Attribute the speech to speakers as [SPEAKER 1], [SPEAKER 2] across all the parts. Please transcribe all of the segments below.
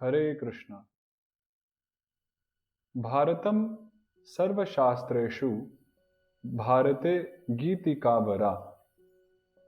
[SPEAKER 1] हरे कृष्णा। भारतम सर्वशास्त्रेषु भारते गीतिका वरा।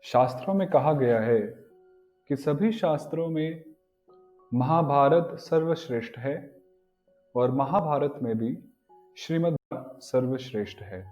[SPEAKER 1] शास्त्रों में कहा गया है कि सभी शास्त्रों में महाभारत सर्वश्रेष्ठ है और महाभारत में भी श्रीमद् सर्वश्रेष्ठ है।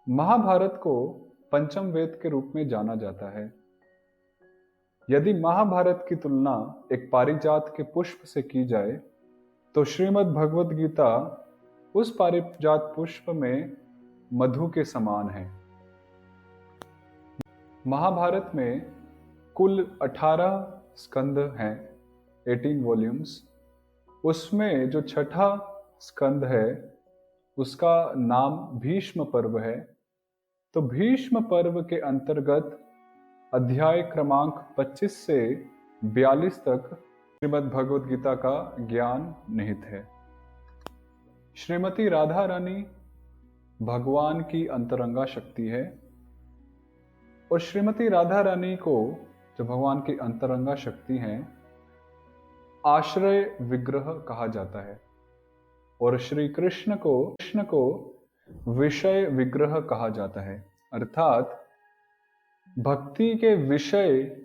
[SPEAKER 1] महाभारत को पंचम वेद के रूप में जाना जाता है। यदि महाभारत की तुलना एक पारिजात के पुष्प से की जाए तो श्रीमद् भगवद गीता उस पारिजात पुष्प में मधु के समान है। महाभारत में कुल 18 स्कंद हैं, 18 वॉल्यूम्स। उसमें जो छठा स्कंद है उसका नाम भीष्म पर्व है। तो भीष्म पर्व के अंतर्गत अध्याय क्रमांक 25 से 42 तक श्रीमद् भगवद गीता का ज्ञान निहित है। श्रीमती राधा रानी भगवान की अंतरंगा शक्ति है और श्रीमती राधा रानी को, जो भगवान की अंतरंगा शक्ति हैं, आश्रय विग्रह कहा जाता है और श्री कृष्ण को विषय विग्रह कहा जाता है। अर्थात भक्ति के विषय,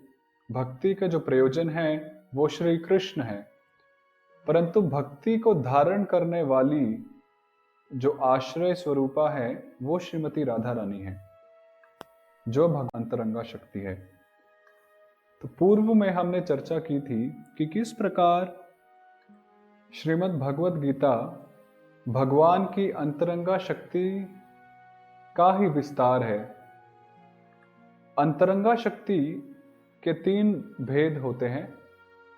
[SPEAKER 1] भक्ति का जो प्रयोजन है वो श्री कृष्ण है, परंतु भक्ति को धारण करने वाली जो आश्रय स्वरूपा है वो श्रीमती राधा रानी है, जो भगवान अंतरंगा शक्ति है। तो पूर्व में हमने चर्चा की थी कि किस प्रकार श्रीमद् भगवद गीता भगवान की अंतरंगा शक्ति का ही विस्तार है। अंतरंगा शक्ति के 3 भेद होते हैं,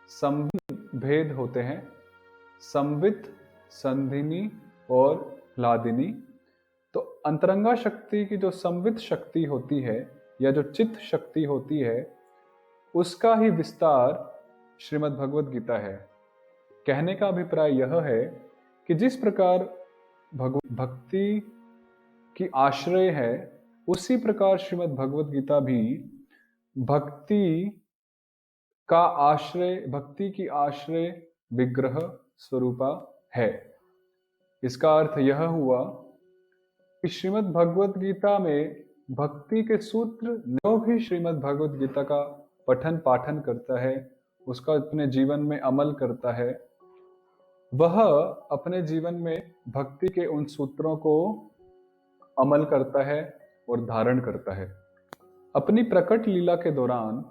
[SPEAKER 1] संवित भेद होते हैं, संवित, संधिनी और ह्लादिनी। तो अंतरंगा शक्ति की जो संवित शक्ति होती है या जो चित्त शक्ति होती है उसका ही विस्तार श्रीमद् भगवद गीता है। कहने का अभिप्राय यह है कि जिस प्रकार भक्ति की आश्रय है उसी प्रकार श्रीमद् भगवद गीता भी भक्ति का आश्रय, भक्ति की आश्रय विग्रह स्वरूपा है। इसका अर्थ यह हुआ कि श्रीमद् भगवद गीता में भक्ति के सूत्र, जो भी श्रीमद् भगवद गीता का पठन पाठन करता है, उसका अपने जीवन में अमल करता है, वह अपने जीवन में भक्ति के उन सूत्रों को अमल करता है और धारण करता है। अपनी प्रकट लीला के दौरान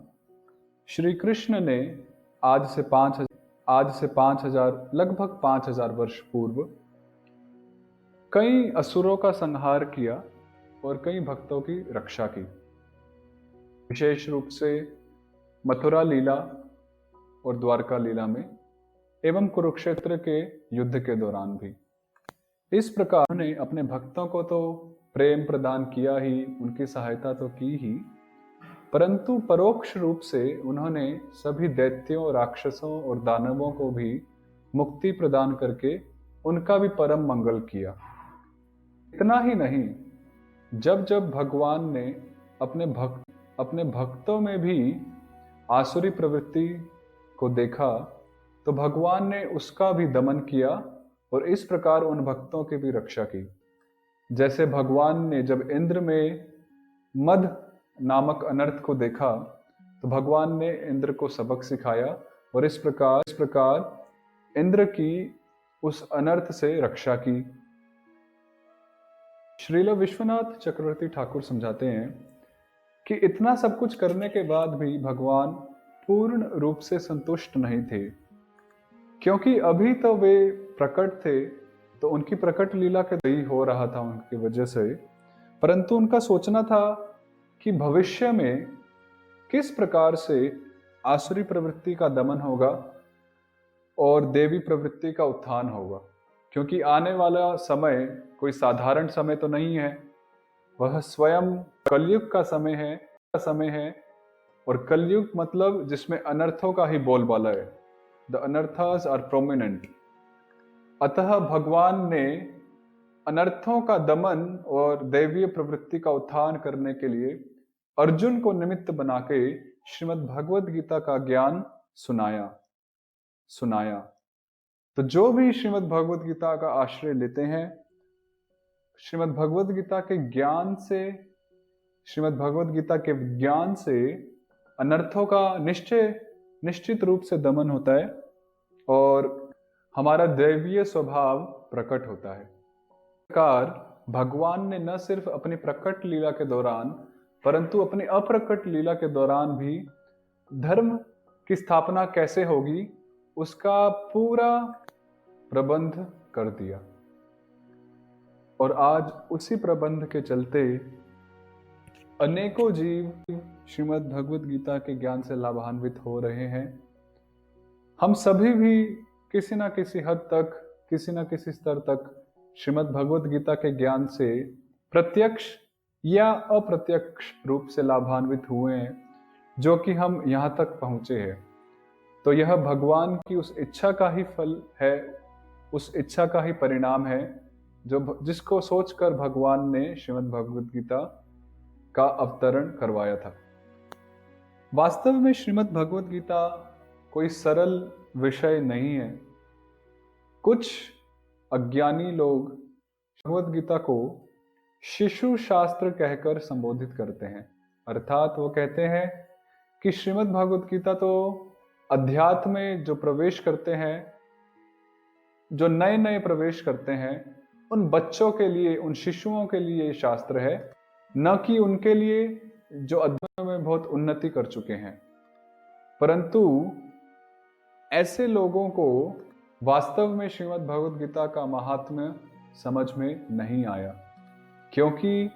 [SPEAKER 1] श्री कृष्ण ने आज से 5000 लगभग 5000 वर्ष पूर्व कई असुरों का संहार किया और कई भक्तों की रक्षा की। विशेष रूप से मथुरा लीला और द्वारका लीला में एवं कुरुक्षेत्र के युद्ध के दौरान भी। इस प्रकार ने अपने भक्तों को तो प्रेम प्रदान किया ही, उनकी सहायता तो की ही, परंतु परोक्ष रूप से उन्होंने सभी दैत्यों, राक्षसों और दानवों को भी मुक्ति प्रदान करके उनका भी परम मंगल किया। इतना ही नहीं, जब जब भगवान ने अपने भक्तों में भी आसुरी प्रवृत्ति को देखा तो भगवान ने उसका भी दमन किया और इस प्रकार उन भक्तों की भी रक्षा की। जैसे भगवान ने जब इंद्र में मद नामक अनर्थ को देखा तो भगवान ने इंद्र को सबक सिखाया और इस प्रकार इंद्र की उस अनर्थ से रक्षा की। श्रील विश्वनाथ चक्रवर्ती ठाकुर समझाते हैं कि इतना सब कुछ करने के बाद भी भगवान पूर्ण रूप से संतुष्ट नहीं थे, क्योंकि अभी तो वे प्रकट थे, तो उनकी प्रकट लीला के दही हो रहा था उनकी वजह से, परंतु उनका सोचना था कि भविष्य में किस प्रकार से आसुरी प्रवृत्ति का दमन होगा और देवी प्रवृत्ति का उत्थान होगा, क्योंकि आने वाला समय कोई साधारण समय तो नहीं है, वह स्वयं कलयुग का समय है और कलयुग मतलब जिसमें अनर्थों का ही बोलबाला है। द अनर्थास आर प्रोमिनेंट। अतः भगवान ने अनर्थों का दमन और दैवीय प्रवृत्ति का उत्थान करने के लिए अर्जुन को निमित्त बना के श्रीमद् भगवद गीता का ज्ञान सुनाया। सुनाया। तो जो भी श्रीमद् भगवद गीता का आश्रय लेते हैं, श्रीमद् भगवद गीता के ज्ञान से, श्रीमद् भगवद गीता के ज्ञान से अनर्थों का निश्चित रूप से दमन होता है और हमारा दैवीय स्वभाव प्रकट होता है। इस प्रकार भगवान ने न सिर्फ अपनी प्रकट लीला के दौरान परंतु अपनी अप्रकट लीला के दौरान भी धर्म की स्थापना कैसे होगी उसका पूरा प्रबंध कर दिया। और आज उसी प्रबंध के चलते अनेकों जीव श्रीमद् भगवद गीता के ज्ञान से लाभान्वित हो रहे हैं। हम सभी भी किसी न किसी हद तक, किसी न किसी स्तर तक श्रीमद् भगवद गीता के ज्ञान से प्रत्यक्ष या अप्रत्यक्ष रूप से लाभान्वित हुए हैं, जो कि हम यहाँ तक पहुँचे हैं। तो यह भगवान की उस इच्छा का ही फल है, उस इच्छा का ही परिणाम है जिसको सोचकर भगवान ने श्रीमद् भगवद गीता का अवतरण करवाया था। वास्तव में श्रीमद् भगवद गीता कोई सरल विषय नहीं है। कुछ अज्ञानी लोग भगवद गीता को शिशु शास्त्र कहकर संबोधित करते हैं, अर्थात वो कहते हैं कि श्रीमद् भगवद गीता तो अध्यात्म में जो प्रवेश करते हैं, जो नए नए प्रवेश करते हैं, उन बच्चों के लिए, उन शिशुओं के लिए शास्त्र है, न कि उनके लिए जो अध्ययन में बहुत उन्नति कर चुके हैं। परंतु ऐसे लोगों को वास्तव में श्रीमद् भगवद गीता का महात्म्य समझ में नहीं आया, क्योंकि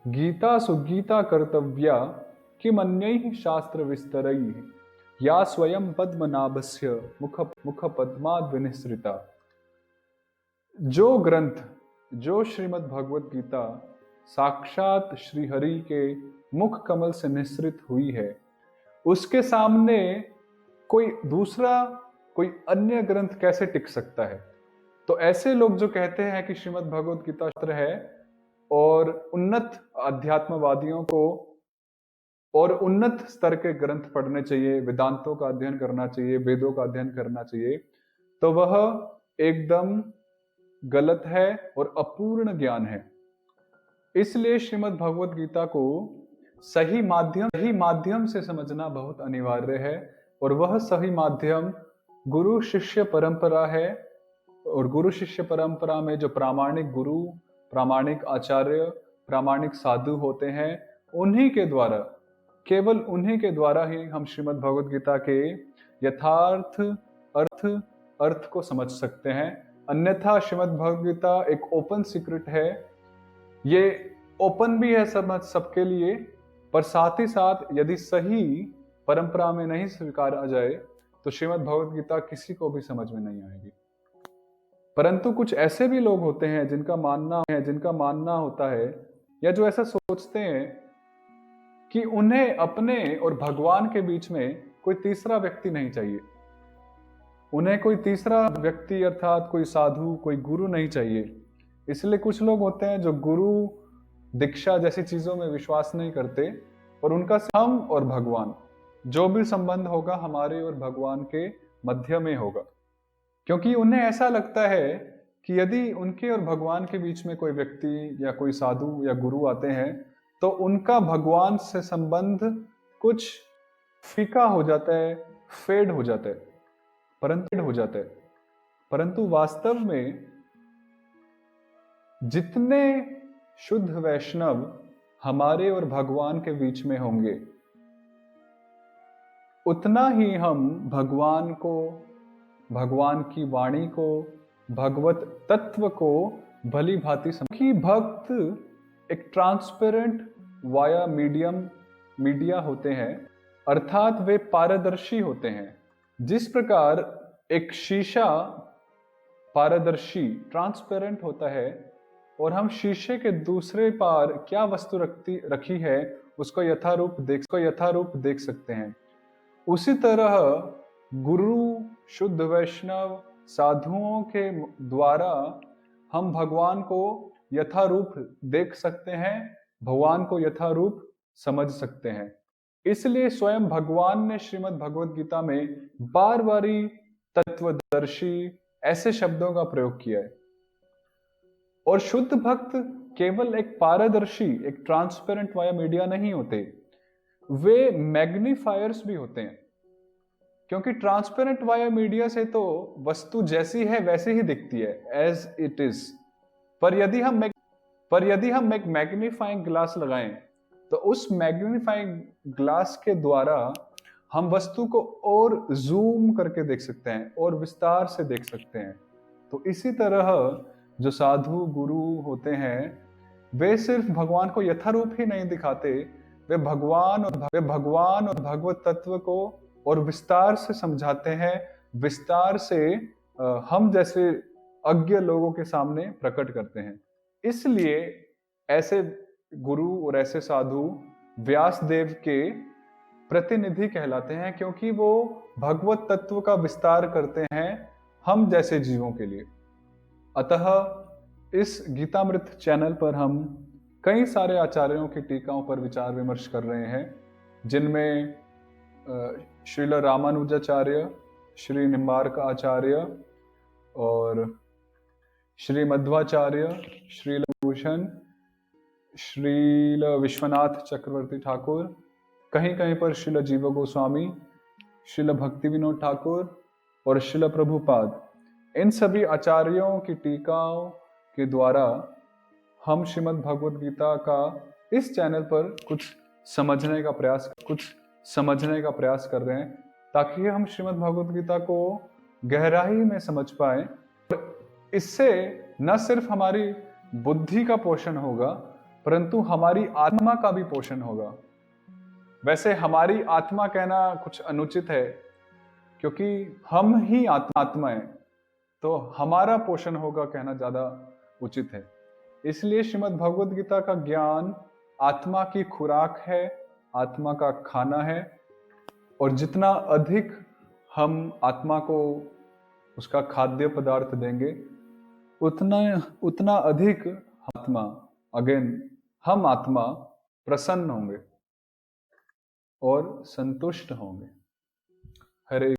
[SPEAKER 1] गीता सुगीता कर्तव्या किमन्यैः शास्त्र विस्तरैः या स्वयं पद्मनाभस्य मुख पद्माद् विनिसृता। जो ग्रंथ, जो श्रीमद् भगवद गीता साक्षात श्री हरि के मुख कमल से निसृत हुई है, उसके सामने कोई दूसरा, कोई अन्य ग्रंथ कैसे टिक सकता है। तो ऐसे लोग जो कहते हैं कि श्रीमद् भगवद गीता शास्त्र है और उन्नत अध्यात्मवादियों को और उन्नत स्तर के ग्रंथ पढ़ने चाहिए, वेदांतों का अध्ययन करना चाहिए, वेदों का अध्ययन करना चाहिए, तो वह एकदम गलत है और अपूर्ण ज्ञान है। इसलिए श्रीमद् भगवद गीता को सही माध्यम से समझना बहुत अनिवार्य है, और वह सही माध्यम गुरु शिष्य परंपरा है। और गुरु शिष्य परंपरा में जो प्रामाणिक गुरु, प्रामाणिक आचार्य, प्रामाणिक साधु होते हैं, उन्हीं के द्वारा, केवल उन्हीं के द्वारा ही हम श्रीमद् भगवद गीता के यथार्थ अर्थ को समझ सकते हैं। अन्यथा श्रीमद् भगवद गीता एक ओपन सीक्रेट है। ये ओपन भी है सबके लिए, पर साथ ही साथ यदि सही परंपरा में नहीं स्वीकारा जाए तो श्रीमद् भगवद गीता किसी को भी समझ में नहीं आएगी। परंतु कुछ ऐसे भी लोग होते हैं जिनका मानना होता है, या जो ऐसा सोचते हैं कि उन्हें अपने और भगवान के बीच में कोई तीसरा व्यक्ति नहीं चाहिए। उन्हें कोई तीसरा व्यक्ति अर्थात कोई साधु, कोई गुरु नहीं चाहिए। इसलिए कुछ लोग होते हैं जो गुरु, दीक्षा जैसी चीजों में विश्वास नहीं करते, और उनका हम और भगवान जो भी संबंध होगा हमारे और भगवान के मध्य में होगा, क्योंकि उन्हें ऐसा लगता है कि यदि उनके और भगवान के बीच में कोई व्यक्ति या कोई साधु या गुरु आते हैं तो उनका भगवान से संबंध कुछ फीका हो जाता है, फेड हो जाता है। परंतु वास्तव में जितने शुद्ध वैष्णव हमारे और भगवान के बीच में होंगे, उतना ही हम भगवान को, भगवान की वाणी को, भगवत तत्व को भली भांति कि भक्त एक ट्रांसपेरेंट वाया मीडिया होते हैं, अर्थात वे पारदर्शी होते हैं। जिस प्रकार एक शीशा पारदर्शी ट्रांसपेरेंट होता है और हम शीशे के दूसरे पार क्या वस्तु रखी है उसको यथारूप देख सकते हैं, उसी तरह गुरु, शुद्ध वैष्णव, साधुओं के द्वारा हम भगवान को यथारूप देख सकते हैं, भगवान को यथारूप समझ सकते हैं। इसलिए स्वयं भगवान ने श्रीमद् भगवद गीता में बार बारी तत्वदर्शी ऐसे शब्दों का प्रयोग किया है। और शुद्ध भक्त केवल एक पारदर्शी, एक ट्रांसपेरेंट वाया मीडिया नहीं होते, वे मैग्नीफायर्स भी होते हैं। क्योंकि ट्रांसपेरेंट वाया मीडिया से तो वस्तु जैसी है वैसे ही दिखती है, एज इट इज। पर यदि हम एक मैग्नीफाइंग ग्लास लगाएं तो उस मैग्नीफाइंग ग्लास के द्वारा हम वस्तु को और जूम करके देख सकते हैं और विस्तार से देख सकते हैं। तो इसी तरह जो साधु गुरु होते हैं वे सिर्फ भगवान को यथारूप ही नहीं दिखाते, वे भगवान और भगवत तत्व को और विस्तार से समझाते हैं, विस्तार से हम जैसे अज्ञ लोगों के सामने प्रकट करते हैं। इसलिए ऐसे गुरु और ऐसे साधु व्यास देव के प्रतिनिधि कहलाते हैं, क्योंकि वो भगवत तत्व का विस्तार करते हैं हम जैसे जीवों के लिए। अतः इस गीतामृत चैनल पर हम कई सारे आचार्यों की टीकाओं पर विचार विमर्श कर रहे हैं, जिनमें श्रील रामानुजाचार्य, श्री निम्बार्क आचार्य और श्री मध्वाचार्य, श्रील भूषण, श्रील विश्वनाथ चक्रवर्ती ठाकुर, कहीं कहीं पर श्रील जीव गोस्वामी, श्रील भक्ति विनोद ठाकुर और श्रील प्रभुपाद, इन सभी आचार्यों की टीकाओं के द्वारा हम श्रीमद् भगवद गीता का इस चैनल पर कुछ समझने का प्रयास कर रहे हैं, ताकि हम श्रीमद् भगवद गीता को गहराई में समझ पाए। इससे न सिर्फ हमारी बुद्धि का पोषण होगा, परंतु हमारी आत्मा का भी पोषण होगा। वैसे हमारी आत्मा कहना कुछ अनुचित है, क्योंकि हम ही आत्मा है, तो हमारा पोषण होगा कहना ज्यादा उचित है। इसलिए श्रीमद् भगवद गीता का ज्ञान आत्मा की खुराक है, आत्मा का खाना है, और जितना अधिक हम आत्मा को उसका खाद्य पदार्थ देंगे, उतना अधिक हम आत्मा प्रसन्न होंगे और संतुष्ट होंगे। हरे